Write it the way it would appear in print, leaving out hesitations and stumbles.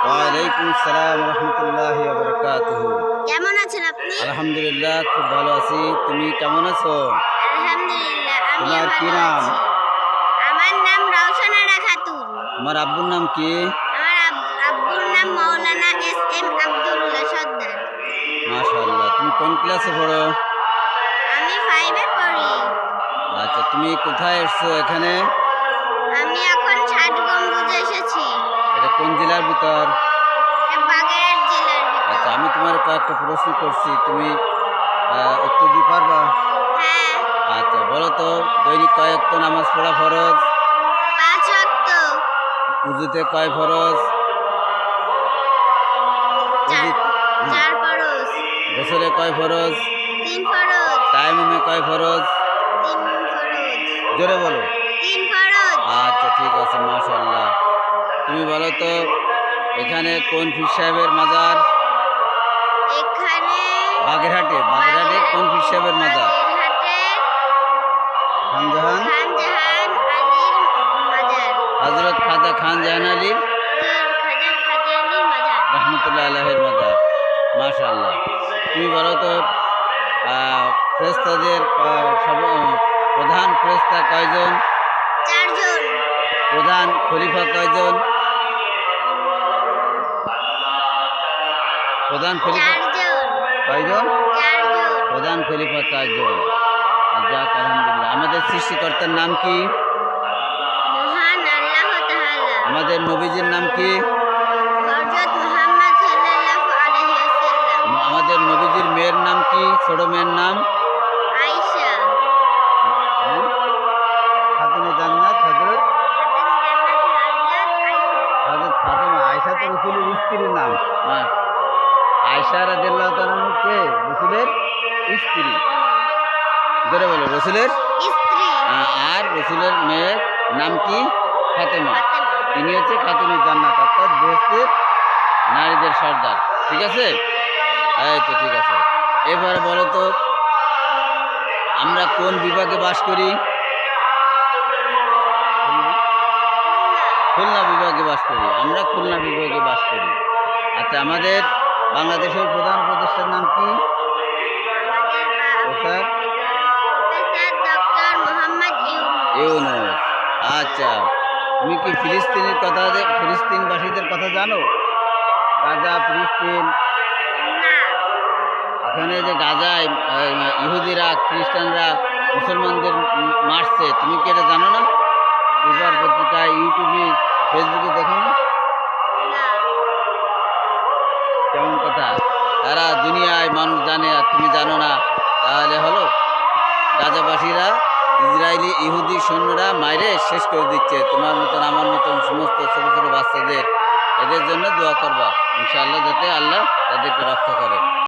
ওয়ালাইকুম আসসালাম রহমতুল্লাহি ওয়া বারাকাতুহু। কেমন আছেন আপনি? আলহামদুলিল্লাহ, খুব ভালো আছি। তুমি কেমন আছো? আলহামদুলিল্লাহ, আমিও তোমার কি ভালো নাম? আছি। আমার নাম রওশনারা খাতুন। তোমার আব্বুর নাম কি? আমার আব্বুর নাম মাওলানা এস.এম. আব্দুল্লাহ সর্দার। মাশাআল্লাহ। তুমি কোন ক্লাসে পড়ো? আমি 5 এ পড়ি। আচ্ছা, তুমি কোথায় এসছো এখানে? আমি এখন ষাট গম্বুজে এসেছি। এটা কোন জেলার ভিতর? এটা বাগেরহাট জেলার আচ্ছা, ভিতর। আমি তোমার কয়েকটা প্রশ্ন করছি, তুমি উত্তর দিতে পারবা? হ্যাঁ, আচ্ছা, বলো তো, দৈনিক কয় ওয়াক্ত নামাজ পড়া ফরজ? 5 ওয়াক্ত। উযুতে কয় ফরজ? উযু 4 ফরজ। গোসলে কয় ফরজ? 3 ফরজ। তায়াম্মুমে কয় ফরজ? 3 ফরজ। জোরে বলো। 3 ফরজ। আচ্ছা, ঠিক আছে, মাশাআল্লাহ। তুমি বলো তো, এখানে কোন পীর সাহেবের মাজার? এখানে বাগেরহাটে কোন পীর সাহেবের মাজার? বাগেরহাটে খানজাহান খানজাহান আলীর মাজার। হযরত খাজা খানজাহান আলীর খাজা আলীর মাজার। রহমতুল্লাহ আলাইহির মাজার। মাশাআল্লাহ। তুমি বলো তো, ফেরেশতাদের প্রধান ফেরেশতা কয়জন? 4 জন। প্রধান খলিফা কয়জন? প্রধান খলিফা 4 জন। কয়জন? 4 জন। প্রধান খলিফা 4 জন। যাক, আলহামদুলিল্লাহ। আমাদের সৃষ্টিকর্তার নাম কি? মহান আল্লাহ তাআলা। আমাদের নবীজির নাম কি? হযরত মুহাম্মদ সাল্লাল্লাহু আলাইহি ওয়াসাল্লাম। আমাদের নবীজির মেয়ের নাম কি? ছোট মেয়ের নাম? আয়েশা। খাতুনে জান্নাত হযরত ফাতেমা। আয়েশা তো রাসূলের স্ত্রীর নাম। আয়েশা রাদিয়াল্লাহু তাআলা কে? রাসূলের স্ত্রী। জোরে বলো, রাসূলের স্ত্রী। আর রাসূলের মেয়ের নাম কি? ফাতেমা। ফাতেমা। তিনি হচ্ছে খাতুনে জান্নাত, অর্থাৎ বেহেশতের নারীদের সর্দার। ঠিক আছে? এই তো ঠিক আছে। এবার বলো তো, আমরা কোন বিভাগে বাস করি? খুলনা বিভাগে বাস করি। আমরা খুলনা বিভাগে বাস করি। আচ্ছা, আমাদের বাংলাদেশের প্রধান উপদেষ্টার নাম কি? Professor doctor Mohammad Yunus. আচ্ছা, তুমি কি ফিলিস্তিনবাসীদের কথা জানো? গাজা, ফিলিস্তিন, না। এখানে যে গাজায় ইহুদিরা, খ্রিস্টানরা মুসলমানদের মারছে, তুমি কি এটা জানো না? পেপার, পত্রিকায়, ইউটিউবে, ফেসবুকে দেখো না? কেমন কথা! তারা দুনিয়ায় মানুষ জানে আর তুমি জানো না, তাহলে হলো? গাজাবাসীরা ইসরায়েলি ইহুদি সৈন্যরা মাইরে শেষ করে দিচ্ছে। তোমার মতন, আমার মতন সমস্ত ছোট ছোট বাচ্চাদের, এদের জন্য দোয়া করবা ইনশাআল্লাহ, যাতে আল্লাহ তাদেরকে রক্ষা করে।